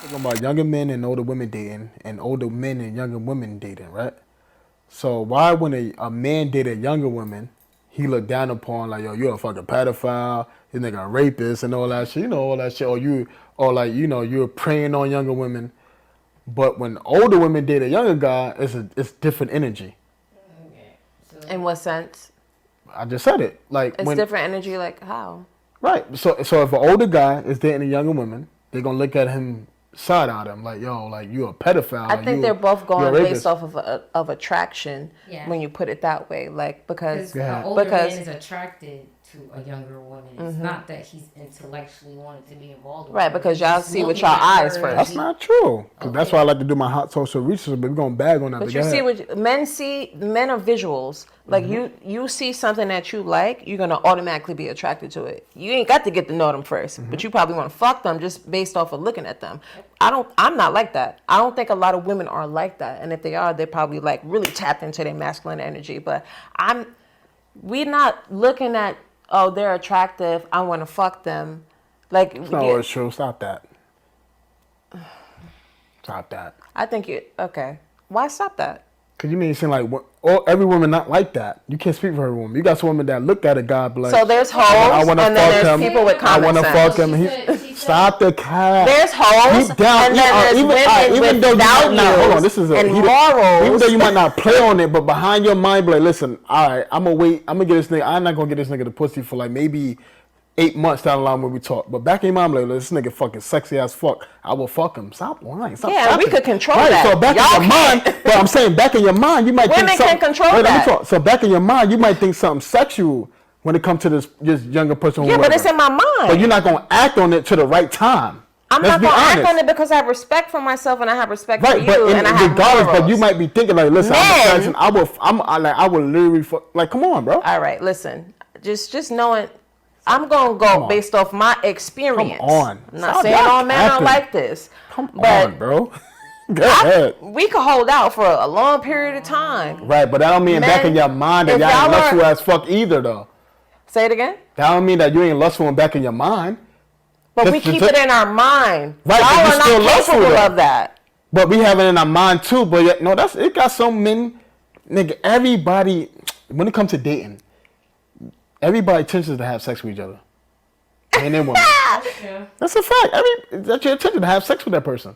Talking about younger men and older women dating, and older men and younger women dating, right? So why when a man date a younger woman, he look down upon like, yo, you're a fucking pedophile, you nigga a rapist and all that shit, you know, all that shit, or like, you know, you're preying on younger women. But when older women date a younger guy, it's different energy. Okay. So, In what sense? I just said it. Like It's different energy. Like how? right. So if an older guy is dating a younger woman, they're gonna look at him side out him like, yo, like you a pedophile. I like, think you- they're both you're a going rapist. based off of attraction Yeah. when you put it that way. Like because Because Yeah. an older because- man is attracted to a younger woman. It's not that he's intellectually wanted to be involved with Right, her. because He's y'all just see with looking y'all at eyes her first. and That's he- not true. 'Cause Okay. that's why I like to do my hot social research, but we're gonna bag on that. But But you go see ahead. what men are visuals. Like you see something that you like, you're gonna automatically be attracted to it. You ain't got to get to know them 1st, but you probably want to fuck them just based off of looking at them. I'm not like that. I don't think a lot of women are like that. And if they are, they're probably like really tapped into their masculine energy. But we're not looking at, oh, they're attractive, I want to fuck them. Like It's not always true. Stop that. Stop that. I think okay. Why stop that? Cause you mean it seem like every woman not like that. You can't speak for every woman. You got some women that look at a guy, be like, So there's hoes, I wanna and then fuck there's him. people with I common want to sense. fuck him. She Stop the cat. There's hoes, Deep down, and then there's women even with though you might not, hold on, values this is and even morals. though you might not play on it, but behind your mind, be like, listen, all right, I'm gonna wait. I'm gonna get this nigga. I'm not gonna get this nigga the pussy for like maybe 8 months down the line when we talk. But back in your mind, like, this nigga fucking sexy as fuck. I will fuck him. Stop lying. Stop Yeah, we capping. could control right, that. So back Y'all in your mind, but I'm saying back in your mind, you might Women think can something. control Wait, let me that. talk. So back in your mind, you might think something sexual when it comes to this younger person. Yeah, but it's in my mind. But you're not gonna act on it to the right time. I'm Let's not be gonna act honest. on it because I have respect for myself and I have respect Right, for but you and I have regardless, morals. but you might be thinking like, listen, I'm Men- a person. I will literally like, come on, bro. All right, listen. Just knowing, I'm gonna go on. based off my experience. Come on. I'm not Stop saying y'all all men are capping. like this. Come but on, bro. Go ahead. we could hold out for a long period of time. Right, but that don't mean back in Men, your mind that if y'all y'all ain't lustful are- as fuck either, though. Say it again. That don't mean that you ain't lustful in back in your mind. But Just- we keep just- it in our mind. Right, but Y'all you are still not lustful, capable though. of that. But we have it in our mind too. But yet, no, it got some men, nigga. Everybody, when it comes to dating, everybody tends to have sex with each other. Men and women. Yeah. That's a fact. That's your intention to have sex with that person.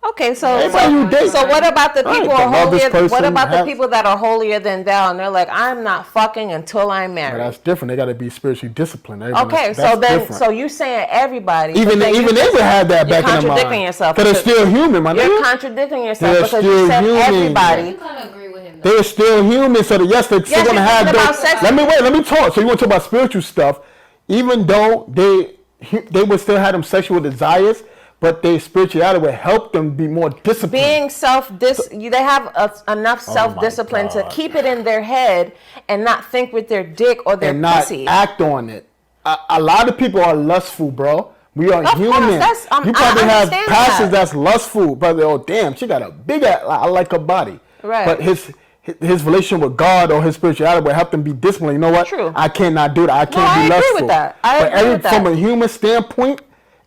Okay, so Everybody you date. so what about the Right, people to are love this holier? What person, about the have- people that are holier than thou? And they're like, I'm not fucking until I'm But married. that's different. They got to be spiritually disciplined. Everyone- Okay, that's so then, different. so you saying everybody? but even then you they would have that you're back in the mind. contradicting yourself. Because they're still human, my You're nigga. contradicting yourself They're because still you said human. everybody. You kind of agree with him. Though. They're still human, so that yes, they're still Yes, gonna you're have thinking about those. sex. Let me talk. So you want to talk about spiritual stuff, even though they would still have them sexual desires, but their spirituality would help them be more disciplined. Being they have enough self-discipline to God. keep it in their head and not think with their dick or their and not pussy. act on it. A lot of people are lustful, bro. We are Of course, human. that's- You I probably have understand pastors that. that's lustful, but oh damn, she got a big ass. I like her body. Right. But his relationship with God or his spirituality will help them be disciplined. You know what? True. I cannot do that. I can't I be agree lustful. with that. I But agree with that. From a human standpoint,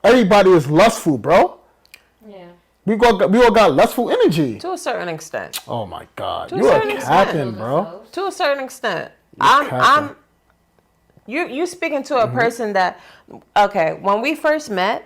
everybody is lustful, bro. Yeah. We all got lustful energy. To a certain extent. Oh my God, To a you are certain extent. capping, bro. To a certain extent. capping. You speaking to a person that, okay, when we first met,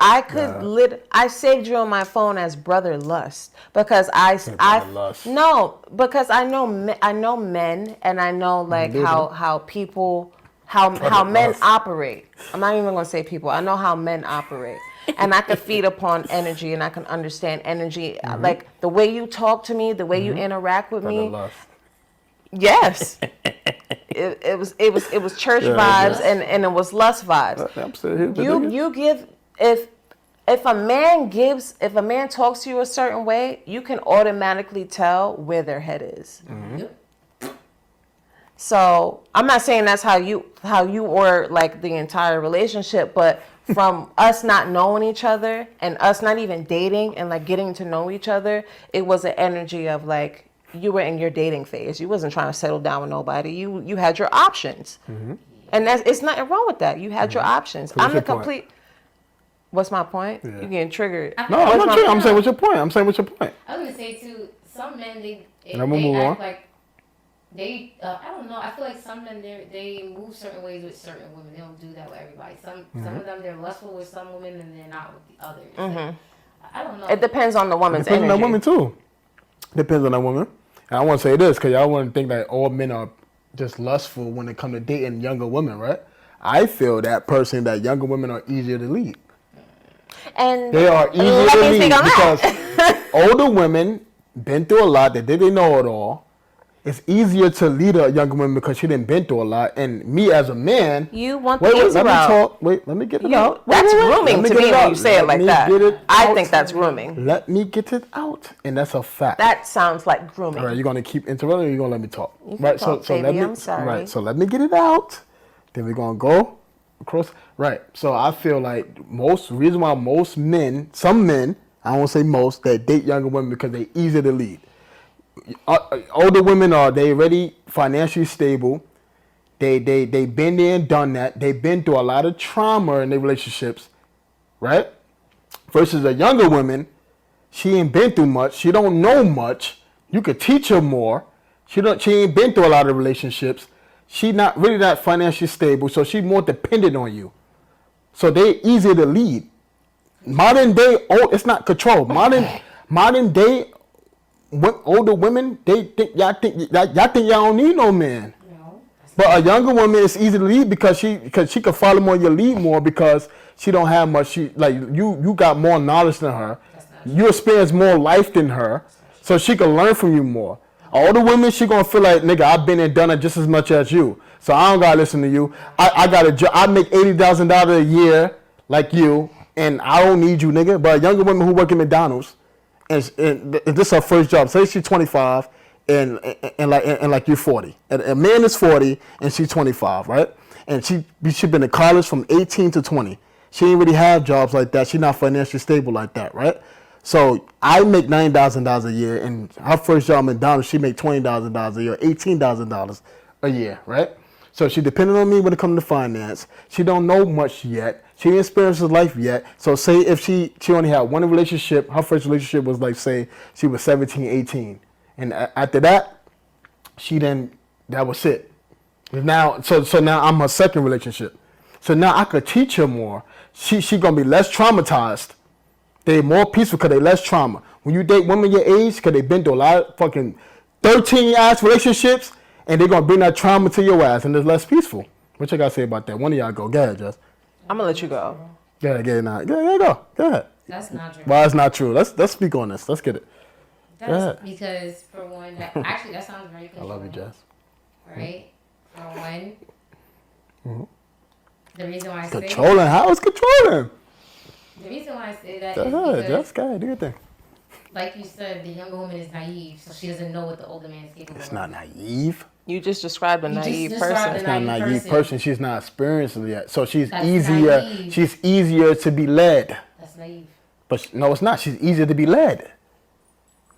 I could I saved you on my phone as Brother Lust because Brother Lust. no, because I know men and I know like do how people how men Lust. operate. I'm not even gonna say people. I know how men operate. And I can feed upon energy and I can understand energy. Like the way you talk to me, the way you interact with Brother me. Lust. Yes. it was church vibes and it was lust vibes. I'm still here, but nigga. You give if a man talks to you a certain way, you can automatically tell where their head is. Yep. So I'm not saying that's how you were like the entire relationship, but from us not knowing each other and us not even dating and like getting to know each other, it was an energy of like you were in your dating phase. You wasn't trying to settle down with nobody. You had your options, and it's nothing wrong with that. You had your options. So what's I'm the your point? complete. What's my point? Yeah. You getting triggered? I- No, I'm What's not my- saying. I'm saying what's your point. I'm saying what's your point. I was gonna say too. Some men they And I'm gonna move act on. like they. I don't know. I feel like some men they move certain ways with certain women. They don't do that with everybody. Some of them they're lustful with some women and they're not with the others. Like, I don't know. It depends on the woman's Depends on energy. that woman too. Depends on that woman. And I want to say this because y'all want to think that all men are just lustful when it comes to dating younger women, right? I feel that person that younger women are easier to lead. And They are easier let to me lead speak on because that. older women been through a lot. They didn't know it all. It's easier to lead a younger woman because she didn't been through a lot. And me as a man, You want wait, the easy let me route. talk. Wait, let me get it out. Wait, That's wait, wait. grooming Let to get me it when out. you say it Let like me that. get it I out. think that's grooming. Let me get it out, and that's a fact. That sounds like grooming. All right, you're gonna keep interrupting, or you're gonna let me talk. You can Right, talk, so let baby, me. I'm sorry. Right, so let me get it out. Then we're gonna go across. Right, so I feel like reason why most men, some men, I won't say most, that date younger women because they easier to lead. Older women are they already financially stable. They been there and done that. They've been through a lot of trauma in their relationships, right? Versus a younger woman, she ain't been through much. She don't know much. You could teach her more. She ain't been through a lot of relationships. She not really that financially stable, so she's more dependent on you. So they easier to lead. Modern day, it's not control. Modern day, older women, they think y'all think y'all don't need no man. No, But a younger woman is easy to lead because she can follow more your lead more because she don't have much. She like you got more knowledge than her. You experience more life than her, so she can learn from you more. Older women, she gonna feel like nigga, I've been and done it just as much as you, so I don't gotta listen to you. I got a job. I make $80,000 a year like you, and I don't need you, nigga. But a younger woman who work at McDonald's, and this is her first job. Say she's 25. And like you're 40. And a man is 40 and she's 25, right? And she been in college from 18 to 20. She ain't really have jobs like that. She not financially stable like that, right? So I make $9,000 a year, and her first job at McDonald's, she make $20,000 a year, $18,000 a year, right? So she depended on me when it comes to finance. She don't know much yet. She ain't experienced life yet. So say if she only had one relationship, her first relationship was like, say, she was 17, 18. And after that, that was it. Now, so now I'm her second relationship. So now I could teach her more. She gonna be less traumatized. They more peaceful because they less trauma. When you date women your age, because they been through a lot of fucking 13-ass relationships, and they gonna bring that trauma to your ass, and it's less peaceful. What you gotta say about that? One of y'all go. Go ahead, Jess. I'm gonna let you go. Go ahead, now. Go ahead. that's not true. Why it's not true? Let's speak on this. Let's get it. That's because for one, actually that sounds very I controlling. love you, Jess. Right? For one, the reason why I say Controlling? How is controlling? the reason why I say that Go is ahead, because, Jess. Go ahead. Do your thing. like you said, the younger woman is naive, so she doesn't know what the older man is capable It's of. not naive. You just described a You just naive described person. a It's not a naive naive person. person. She's not experienced yet. So she's That's easier. naive. She's easier to be led. That's naive. But no, it's not. She's easier to be led.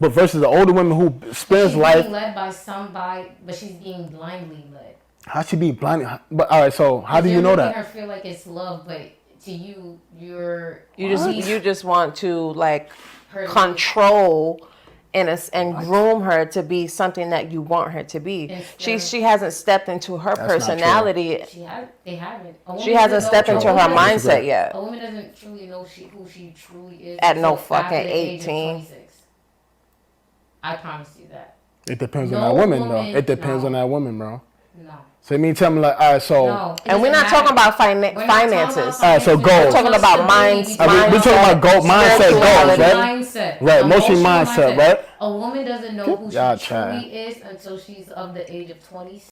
But versus the older women who experience She's life, being led by somebody, but she's being blindly led. how she be blind? But all right, so how do you know You're making that? her feel like it's love, but to you, you're You just want to like her control and groom her to be something that you want her to be. Instead- She hasn't stepped into her not true. personality. They haven't. A woman She hasn't doesn't stepped know- into a her woman doesn't- mindset yet. A woman doesn't truly know who she truly is At no until fucking after the age of 18. 26. I promise you that. It depends on No that woman, though. woman- It depends no. on that woman, bro. No. So you mean tell me like, all right, so No. It And we're doesn't not talking matter. about We're not talking finances. about All right, so finances. goals. We're talking about minds. I mean, we're talking about mindset, goals, right? Mindset. Right, mostly mindset, right? A woman doesn't know who Y'all she try. truly is until she's of the age of 26.